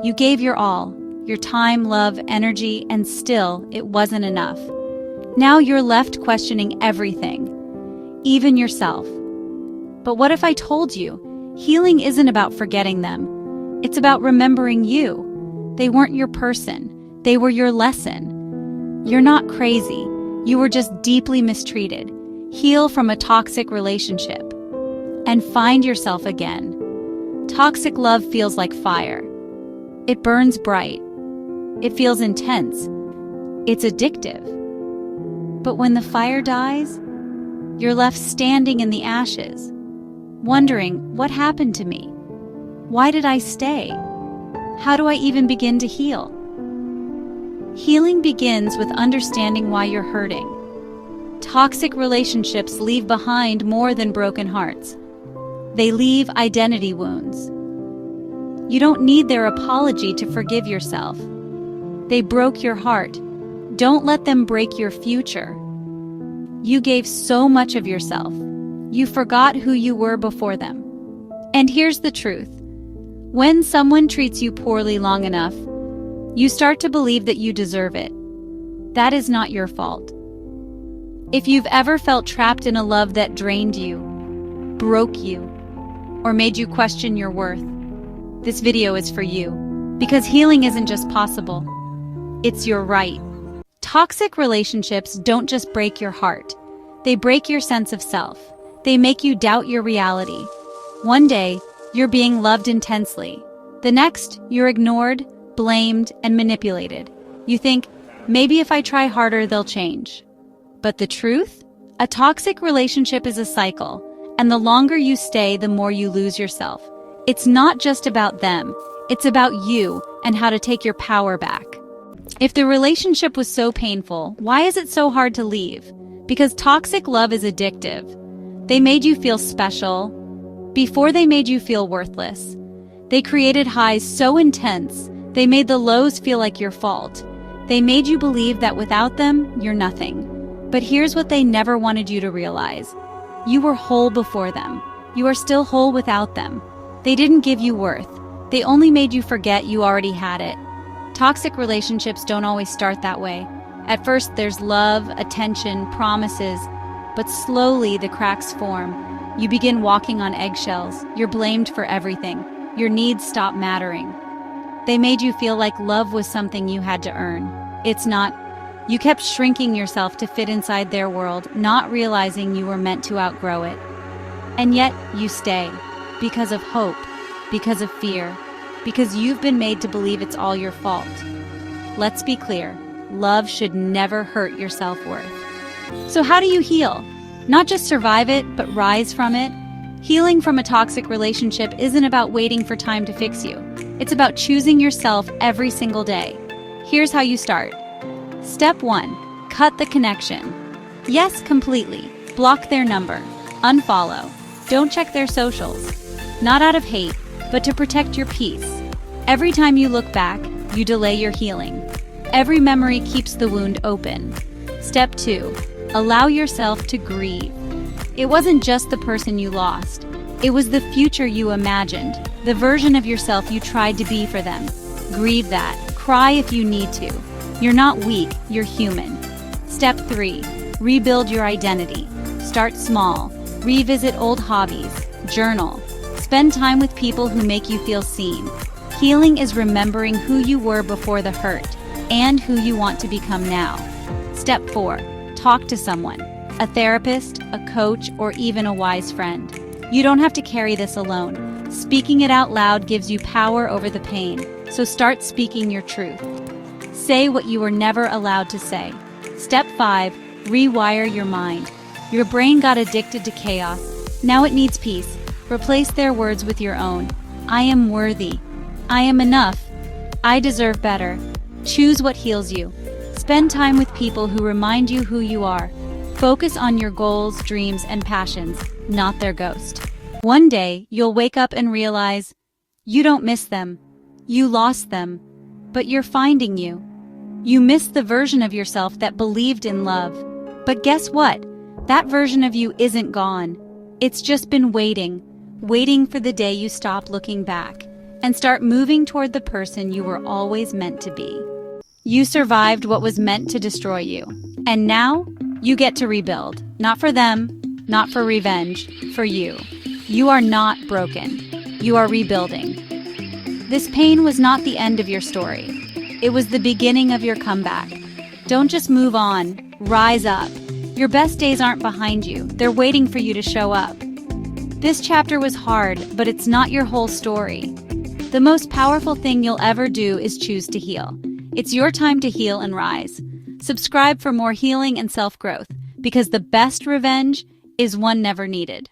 You gave your all, your time, love, energy, and still it wasn't enough. Now you're left questioning everything, even yourself. But what if I told you, healing isn't about forgetting them. It's about remembering you. They weren't your person. They were your lesson. You're not crazy. You were just deeply mistreated. Heal from a toxic relationship and find yourself again. Toxic love feels like fire. It burns bright. It feels intense. It's addictive. But when the fire dies, you're left standing in the ashes, wondering, what happened to me? Why did I stay? How do I even begin to heal? Healing begins with understanding why you're hurting. Toxic relationships leave behind more than broken hearts. They leave identity wounds. You don't need their apology to forgive yourself. They broke your heart. Don't let them break your future. You gave so much of yourself. You forgot who you were before them. And here's the truth. When someone treats you poorly long enough, you start to believe that you deserve it. That is not your fault. If you've ever felt trapped in a love that drained you, broke you, or made you question your worth, this video is for you. Because healing isn't just possible, it's your right. Toxic relationships don't just break your heart. They break your sense of self. They make you doubt your reality. One day, you're being loved intensely. The next, you're ignored, blamed, and manipulated. You think, maybe if I try harder, they'll change. But the truth? A toxic relationship is a cycle, and the longer you stay, the more you lose yourself. It's not just about them. It's about you and how to take your power back. If the relationship was so painful, why is it so hard to leave? Because toxic love is addictive. They made you feel special before they made you feel worthless. They created highs so intense, they made the lows feel like your fault. They made you believe that without them, you're nothing. But here's what they never wanted you to realize. You were whole before them. You are still whole without them. They didn't give you worth. They only made you forget you already had it. Toxic relationships don't always start that way. At first, there's love, attention, promises, but slowly the cracks form. You begin walking on eggshells. You're blamed for everything. Your needs stop mattering. They made you feel like love was something you had to earn. It's not. You kept shrinking yourself to fit inside their world, not realizing you were meant to outgrow it. And yet, you stay. Because of hope. Because of fear. Because you've been made to believe it's all your fault. Let's be clear. Love should never hurt your self-worth. So how do you heal? Not just survive it, but rise from it. Healing from a toxic relationship isn't about waiting for time to fix you. It's about choosing yourself every single day. Here's how you start. Step 1. Cut the connection. Yes, completely. Block their number. Unfollow. Don't check their socials. Not out of hate, but to protect your peace. Every time you look back, you delay your healing. Every memory keeps the wound open. Step 2. Allow yourself to grieve. It wasn't just the person you lost. It was the future you imagined, the version of yourself you tried to be for them. Grieve that. Cry if you need to. You're not weak, you're human. Step 3. Rebuild your identity. Start small. Revisit old hobbies. Journal. Spend time with people who make you feel seen. Healing is remembering who you were before the hurt and who you want to become now. Step 4. Talk to someone. A therapist, a coach, or even a wise friend. You don't have to carry this alone. Speaking it out loud gives you power over the pain, so start speaking your truth. Say what you were never allowed to say. Step 5. Rewire your mind. Your brain got addicted to chaos. Now it needs peace. Replace their words with your own. I am worthy. I am enough. I deserve better. Choose what heals you. Spend time with people who remind you who you are. Focus on your goals, dreams, and passions, not their ghost. One day, you'll wake up and realize you don't miss them. You lost them, but you're finding you. You missed the version of yourself that believed in love. But guess what? That version of you isn't gone. It's just been waiting for the day you stop looking back. and start moving toward the person you were always meant to be. You survived what was meant to destroy you, and now you get to rebuild. Not for them, not for revenge, for you. You are not broken. You are rebuilding. This pain was not the end of your story. It was the beginning of your comeback. Don't just move on, rise up. Your best days aren't behind you. They're waiting for you to show up. This chapter was hard, but it's not your whole story. The most powerful thing you'll ever do is choose to heal. It's your time to heal and rise. Subscribe for more healing and self-growth, because the best revenge is one never needed.